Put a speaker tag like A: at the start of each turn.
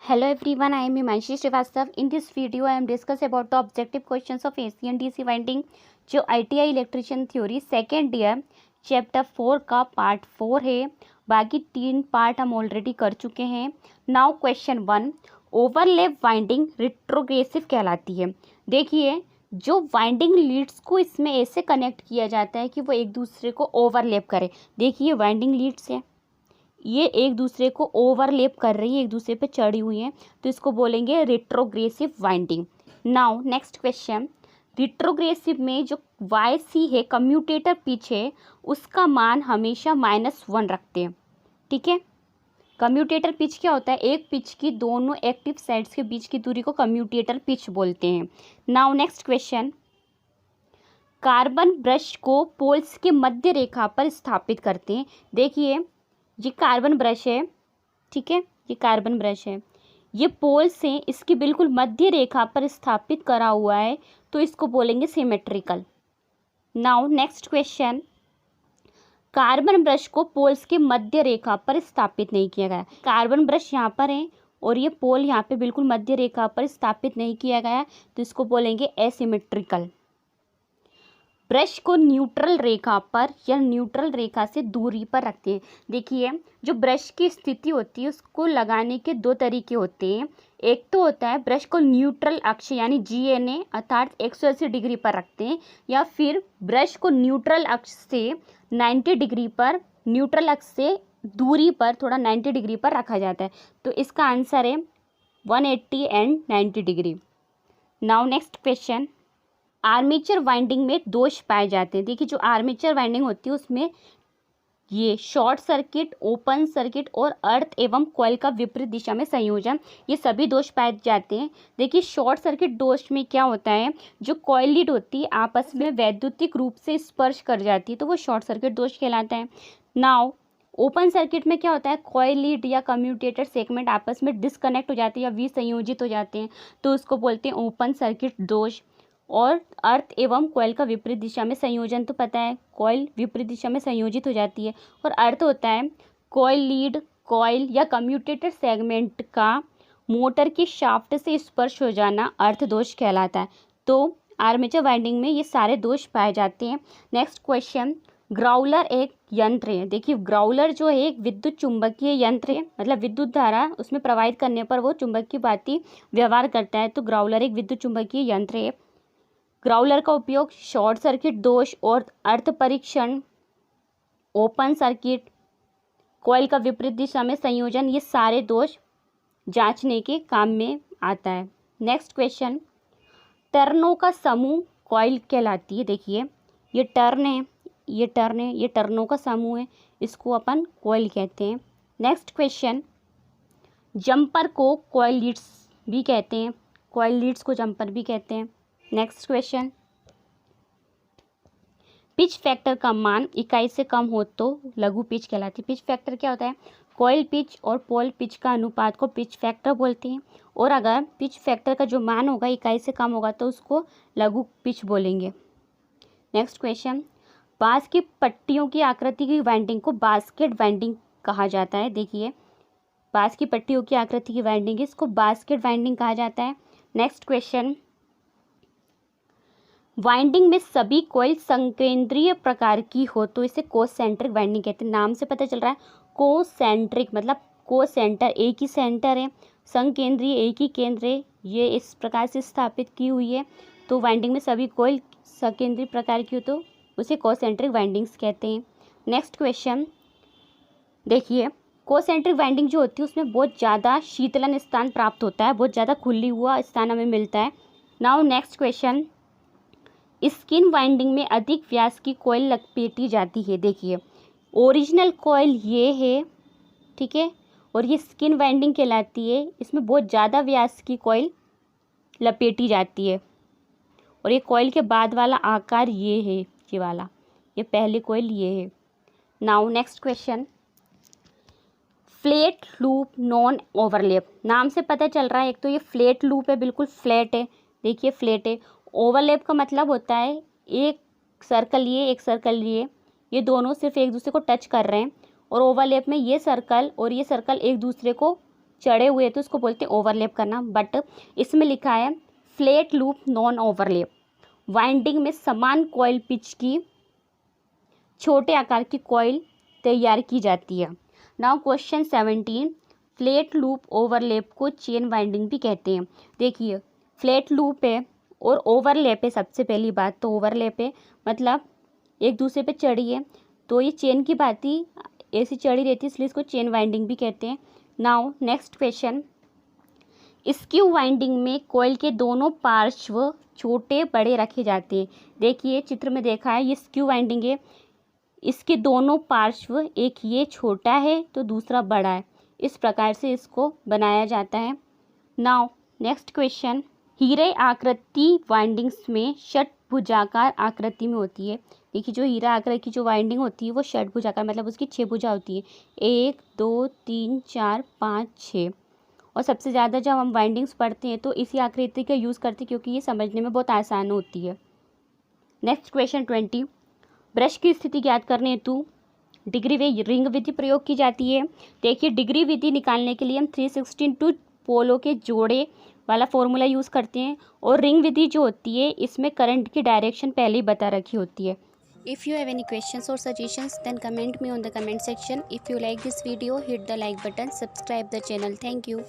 A: Hello everyone, I am Himanshi Srivastav. In this video, I am discuss about the objective questions of AC and DC winding जो ITI electrician theory second year chapter 4 का part 4 है। बाकी 3 part हम already कर चुके हैं। Now question 1, overlap winding retrogressive कहलाती है। देखिए, जो वाइंडिंग लीड्स को इसमें ऐसे कनेक्ट किया जाता है कि वो एक दूसरे को ओवरलैप करे। देखिए, वाइंडिंग लीड्स है, ये एक दूसरे को ओवरलैप कर रही है, एक दूसरे पे चढ़ी हुई है, तो इसको बोलेंगे retrogressive winding. Now next question, retrogressive में जो वाई सी है कम्यूटेटर पिच है, उसका मान हमेशा -1 रखते हैं। ठीक है, कम्यूटेटर पिच क्या होता है? एक पिच की दोनों एक्टिव साइड्स के बीच की दूरी को कम्यूटेटर पिच बोलते हैं। Now next question, carbon brush को पोल्स के मध्य रेखा पर स्थापित करते हैं। देखिए, ये कार्बन ब्रश है, ठीक है, ये कार्बन ब्रश है, ये पोल से इसकी बिल्कुल मध्य रेखा पर स्थापित करा हुआ है, तो इसको बोलेंगे symmetrical. Now next question, carbon brush को पोल्स के मध्य रेखा पर स्थापित नहीं किया गया। कार्बन ब्रश यहाँ पर है और ये पोल यहाँ पे बिल्कुल मध्य रेखा पर स्थापित नहीं किया गया, तो इसको बोलेंगे एसिमेट्रिकल। ब्रश को न्यूट्रल रेखा पर या न्यूट्रल रेखा से दूरी पर रखते हैं। देखिए, जो ब्रश की स्थिति होती है उसको लगाने के 2 तरीके होते हैं। एक तो होता है ब्रश को न्यूट्रल अक्ष यानी GNA अर्थात 180 डिग्री पर रखते हैं, या फिर ब्रश को न्यूट्रल अक्ष से 90 डिग्री पर, न्यूट्रल अक्ष से दूरी पर थोड़ा 90 डिग्री पर रखा जाता है। तो इसका आंसर है 180 and 90 degree. Now next question, armature winding में दोष पाए जाते हैं। देखिए, जो आर्मेचर वाइंडिंग होती है उसमें ये शॉर्ट सर्किट, ओपन सर्किट और अर्थ एवं कॉइल का विपरीत दिशा में संयोजन, ये सभी दोष पाए जाते हैं। देखिए, शॉर्ट सर्किट दोष में क्या होता है, जो कॉइल लीड होती है आपस में वैद्युतिक रूप से स्पर्श कर जाती है, तो वो शॉर्ट सर्किट दोष कहलाता है। नाउ ओपन सर्किट में क्या होता है, कॉइल लीड या कम्यूटेटर सेगमेंट आपस में डिस्कनेक्ट हो जाते हैं या विसंयोजित हो जाते हैं, तो उसको बोलते हैं ओपन सर्किट दोष। और अर्थ एवं कॉइल का विपरीत दिशा में संयोजन, तो पता है कॉइल विपरीत दिशा में संयोजित हो जाती है, और अर्थ होता है कॉइल लीड, कॉइल या कम्यूटेटर सेगमेंट का मोटर की शाफ्ट से स्पर्श हो जाना अर्थ दोष कहलाता है। तो आर्मेचर वाइंडिंग में ये सारे दोष पाए जाते हैं। नेक्स्ट क्वेश्चन, ग्राउलर एक यंत्र है। देखिए, ग्राउलर जो है एक विद्युत चुंबकीय यंत्र है, मतलब विद्युत धारा उसमें प्रवाहित करने पर वो चुंबक की भांति व्यवहार करता है, तो ग्राउलर एक विद्युत चुंबकीय यंत्र है। ग्राउलर का उपयोग शॉर्ट सर्किट दोष और अर्थ परीक्षण, ओपन सर्किट, कॉइल का विपरीत दिशा में संयोजन, ये सारे दोष जांचने के काम में आता है। नेक्स्ट क्वेश्चन, टर्नों का समूह कॉइल कहलाती है। देखिए, ये टर्न है, ये टर्न है, ये टर्नों का समूह है, इसको अपन कॉइल कहते हैं। नेक्स्ट क्वेश्चन, जंपर को कॉइल लीड्स भी कहते हैं, कॉइल लीड्स को जंपर भी कहते हैं। नेक्स्ट क्वेश्चन, पिच फैक्टर का मान इकाई से कम हो तो लघु पिच कहलाती है। पिच फैक्टर क्या होता है, कॉइल पिच और पोल पिच का अनुपात को पिच फैक्टर बोलते हैं, और अगर पिच फैक्टर का जो मान होगा इकाई से कम होगा तो उसको लघु पिच बोलेंगे। नेक्स्ट क्वेश्चन, बांस की पट्टियों की आकृति की वाइंडिंग को बास्केट वाइंडिंग कहा जाता है। देखिए, बांस की पट्टियों की आकृति की वाइंडिंग, इसको बास्केट वाइंडिंग कहा जाता है। नेक्स्ट क्वेश्चन, वाइंडिंग में सभी कॉइल संकेंद्रीय प्रकार की हो तो इसे कोसेंट्रिक वाइंडिंग कहते हैं। नाम से पता चल रहा है कोसेंट्रिक मतलब को सेंटर, एक ही सेंटर है, संकेंद्रीय एक ही केंद्र है, ये इस प्रकार से स्थापित की हुई है, तो वाइंडिंग में सभी कॉइल संकेंद्रीय प्रकार की हो तो उसे कोसेंट्रिक वाइंडिंग्स कहते हैं। नेक्स्ट क्वेश्चन, देखिए, कोसेंट्रिक वाइंडिंग जो होती है उसमें बहुत ज़्यादा शीतलन स्थान प्राप्त होता है, बहुत ज़्यादा खुली हुआ स्थान हमें मिलता है। Now next question, skin winding में अधिक व्यास की कॉइल लपेटी जाती है। देखिए, ओरिजिनल कॉइल ये है, ठीक है, और ये स्किन वाइंडिंग कहलाती है, इसमें बहुत ज़्यादा व्यास की कॉइल लपेटी जाती है, और ये कॉइल के बाद वाला आकार ये है, ये वाला, ये पहले कॉइल ये है। Now next question, flat loop non overlap, नाम से पता चल रहा है, एक तो ये फ्लैट लूप है, बिल्कुल फ्लैट है, देखिए फ्लैट है। ओवरलैप का मतलब होता है एक सर्कल ये, एक सर्कल ये दोनों सिर्फ एक दूसरे को टच कर रहे हैं, और ओवरलैप में ये सर्कल और ये सर्कल एक दूसरे को चढ़े हुए तो उसको बोलते हैं ओवरलैप करना, बट इसमें लिखा है flat loop non overlap. Winding में समान कॉइल पिच की छोटे आकार की कॉइल तैयार की जाती है। Now question 17, flat loop overlap को चेन वाइंडिंग भी कहते हैं। देखिए फ्लैट लूप है और ओवरलैप है। सबसे पहली बात तो ओवरलैप है, मतलब एक दूसरे पे चढ़ी है, तो ये चेन की बात ही ऐसी चढ़ी रहती है, इसलिए इसको चेन वाइंडिंग भी कहते हैं। Now next question, skew winding में कॉइल के दोनों पार्श्व छोटे बड़े रखे जाते हैं। देखिए चित्र में देखा है, ये स्क्यू वाइंडिंग है, इसके दोनों पार्श्व, एक ये छोटा है तो दूसरा बड़ा है, इस प्रकार से इसको बनाया जाता है। नाउ नेक्स्ट क्वेश्चन, हीरे आकृति वाइंडिंग्स में षटभुजाकार आकृति में होती है। देखिए जो हीरा आकृति की जो वाइंडिंग होती है वो षटभुजाकार, मतलब उसकी 6 भुजा होती है, 1 2 3 4 5 6। और सबसे ज़्यादा जब हम वाइंडिंग्स पढ़ते हैं तो इसी आकृति का यूज़ करते हैं, क्योंकि ये समझने में बहुत आसान होती है। नेक्स्ट क्वेश्चन 20, ब्रश की स्थिति ज्ञात करने हेतु डिग्री व रिंग विधि प्रयोग की जाती है। देखिए डिग्री विधि निकालने के लिए हम 362 पोलों के जोड़े वाला फॉर्मूला यूज़ करते हैं, और रिंग विधि जो होती है इसमें करंट की डायरेक्शन पहले ही बता रखी होती है। If you have any questions or suggestions, then comment me on the comment section. If you like this video, hit the like button, subscribe the channel. Thank you.